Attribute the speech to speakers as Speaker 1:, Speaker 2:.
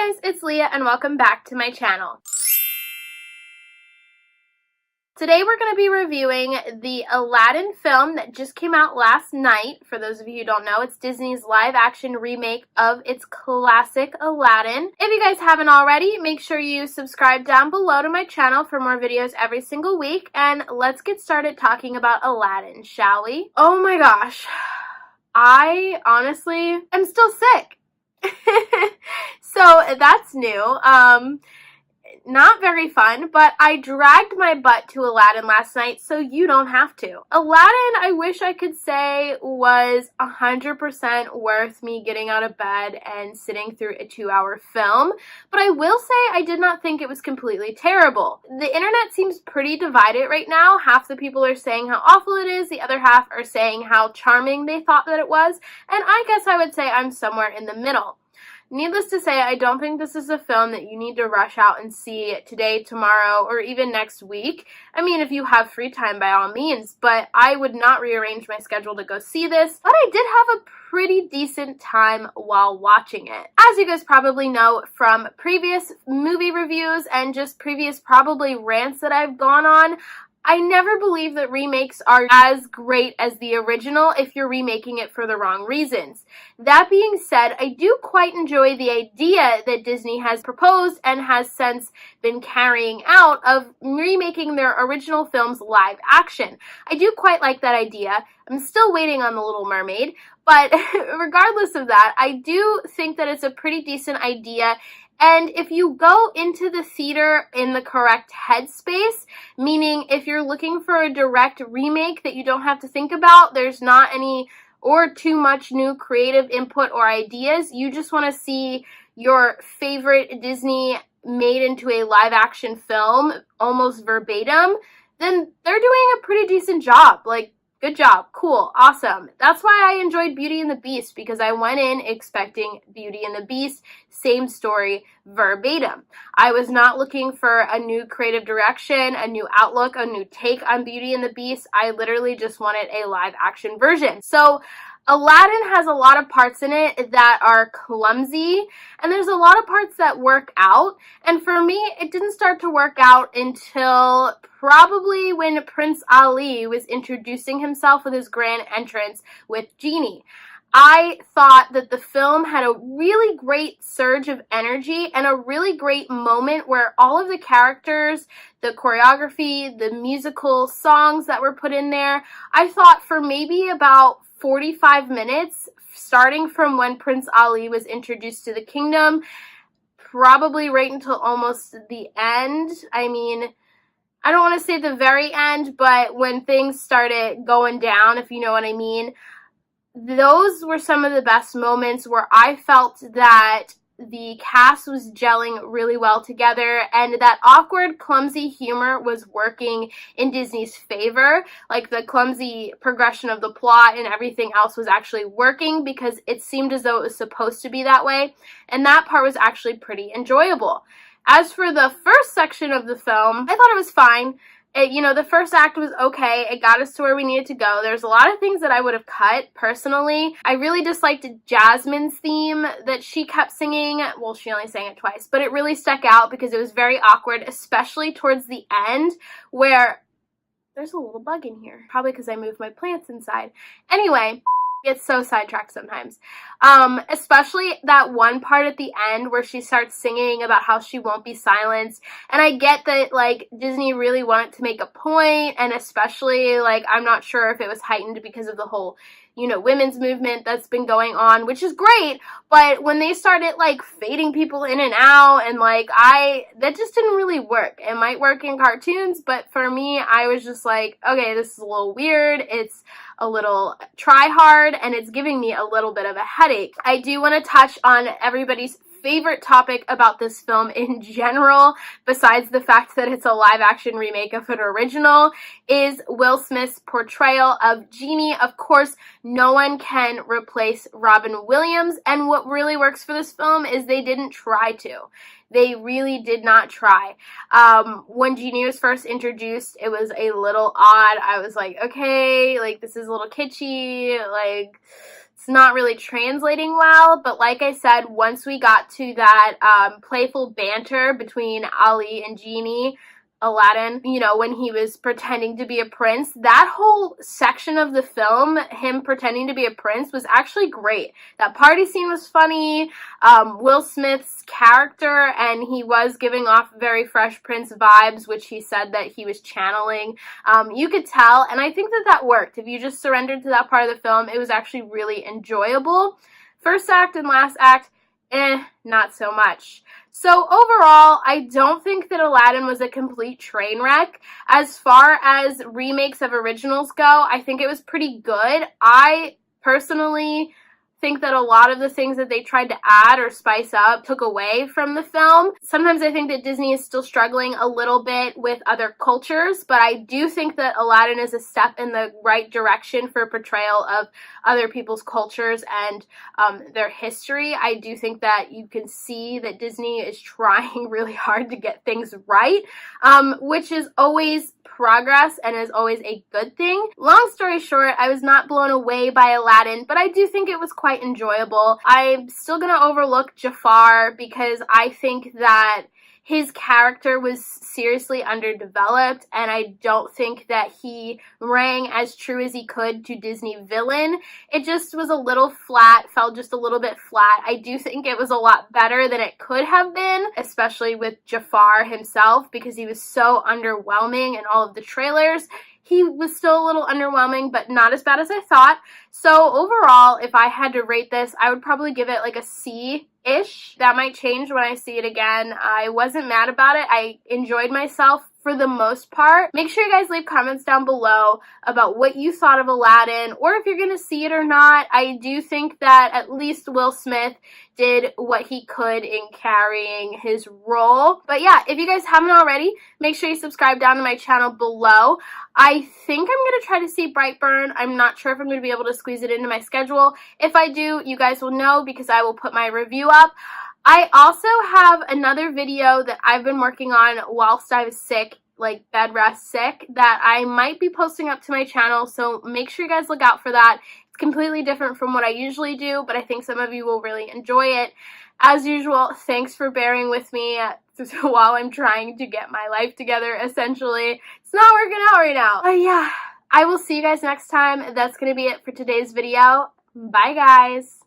Speaker 1: Hey guys, it's Leah and welcome back to my channel. Today we're going to be reviewing the Aladdin film that just came out last night. For those of you who don't know, it's Disney's live-action remake of its classic Aladdin. If you guys haven't already, make sure you subscribe down below to my channel for more videos every single week. And let's get started talking about Aladdin, shall we? Oh my gosh. I honestly am still sick. So that's new. Not very fun, but I dragged my butt to Aladdin last night, so you don't have to. Aladdin, I wish I could say, was 100% worth me getting out of bed and sitting through a 2-hour film, but I will say I did not think it was completely terrible. The internet seems pretty divided right now. Half the people are saying how awful it is, the other half are saying how charming they thought that it was, and I guess I would say I'm somewhere in the middle. Needless to say, I don't think this is a film that you need to rush out and see today, tomorrow, or even next week. I mean, if you have free time, by all means, but I would not rearrange my schedule to go see this. But I did have a pretty decent time while watching it. As you guys probably know from previous movie reviews and just previous probably rants that I've gone on, I never believe that remakes are as great as the original if you're remaking it for the wrong reasons. That being said, I do quite enjoy the idea that Disney has proposed and has since been carrying out of remaking their original films live action. I do quite like that idea. I'm still waiting on The Little Mermaid, but regardless of that, I do think that it's a pretty decent idea. And if you go into the theater in the correct headspace, meaning if you're looking for a direct remake that you don't have to think about, there's not any or too much new creative input or ideas, you just want to see your favorite Disney made into a live action film almost verbatim, then they're doing a pretty decent job. Like, good job. Cool. Awesome. That's why I enjoyed Beauty and the Beast, because I went in expecting Beauty and the Beast, same story, verbatim. I was not looking for a new creative direction, a new outlook, a new take on Beauty and the Beast. I literally just wanted a live action version. So Aladdin has a lot of parts in it that are clumsy, and there's a lot of parts that work out, and for me, it didn't start to work out until probably when Prince Ali was introducing himself with his grand entrance with Genie. I thought that the film had a really great surge of energy and a really great moment where all of the characters, the choreography, the musical songs that were put in there, I thought for maybe about 45 minutes, starting from when Prince Ali was introduced to the kingdom, probably right until almost the end. I mean, I don't want to say the very end, but when things started going down, if you know what I mean, those were some of the best moments where I felt that the cast was gelling really well together, and that awkward, clumsy humor was working in Disney's favor. Like, the clumsy progression of the plot and everything else was actually working because it seemed as though it was supposed to be that way, and that part was actually pretty enjoyable. As for the first section of the film, I thought it was fine. The first act was okay. It got us to where we needed to go. There's a lot of things that I would have cut, personally. I really disliked Jasmine's theme that she kept singing. Well, she only sang it twice, but it really stuck out because it was very awkward, especially towards the end, where there's a little bug in here. Probably because I moved my plants inside. Anyway, get so sidetracked sometimes. Especially that one part at the end where she starts singing about how she won't be silenced. And I get that, like, Disney really wanted to make a point, and especially, like, I'm not sure if it was heightened because of the whole, women's movement that's been going on, which is great, but when they started, like, fading people in and out, and, like, that just didn't really work. It might work in cartoons, but for me, I was just like, okay, this is a little weird, it's a little try-hard, and it's giving me a little bit of a headache. I do want to touch on everybody's favorite topic about this film in general, besides the fact that it's a live-action remake of an original, is Will Smith's portrayal of Genie. Of course, no one can replace Robin Williams, and what really works for this film is they didn't try to. They really did not try. When Genie was first introduced, it was a little odd. I was like, okay, like, this is a little kitschy, like, it's not really translating well, but like I said, once we got to that playful banter between Ali and Genie, Aladdin, you know, when he was pretending to be a prince, that whole section of the film, him pretending to be a prince, was actually great. That party scene was funny. Will Smith's character, and he was giving off very Fresh Prince vibes, which he said that he was channeling. You could tell, and I think that that worked. If you just surrendered to that part of the film, it was actually really enjoyable. First act and last act, not so much. So overall, I don't think that Aladdin was a complete train wreck. As far as remakes of originals go, I think it was pretty good. I personally think that a lot of the things that they tried to add or spice up took away from the film. Sometimes I think that Disney is still struggling a little bit with other cultures, but I do think that Aladdin is a step in the right direction for portrayal of other people's cultures and their history. I do think that you can see that Disney is trying really hard to get things right, which is always progress and is always a good thing. Long story short, I was not blown away by Aladdin, but I do think it was quite enjoyable. I'm still gonna overlook Jafar because I think that his character was seriously underdeveloped, and I don't think that he rang as true as he could to Disney villain. It just was a little flat, felt just a little bit flat. I do think it was a lot better than it could have been, especially with Jafar himself, because he was so underwhelming in all of the trailers. He was still a little underwhelming, but not as bad as I thought. So overall, if I had to rate this, I would probably give it like a C-ish. That might change when I see it again. I wasn't mad about it. I enjoyed myself for the most part. Make sure you guys leave comments down below about what you thought of Aladdin, or if you're going to see it or not. I do think that at least Will Smith did what he could in carrying his role. But yeah, if you guys haven't already, make sure you subscribe down to my channel below. I think I'm going to try to see Brightburn. I'm not sure if I'm going to be able to squeeze it into my schedule. If I do, you guys will know because I will put my review up. I also have another video that I've been working on whilst I was sick, like bed rest sick, that I might be posting up to my channel, so make sure you guys look out for that. It's completely different from what I usually do, but I think some of you will really enjoy it. As usual, thanks for bearing with me while I'm trying to get my life together, essentially. It's not working out right now. But yeah, I will see you guys next time. That's going to be it for today's video. Bye, guys.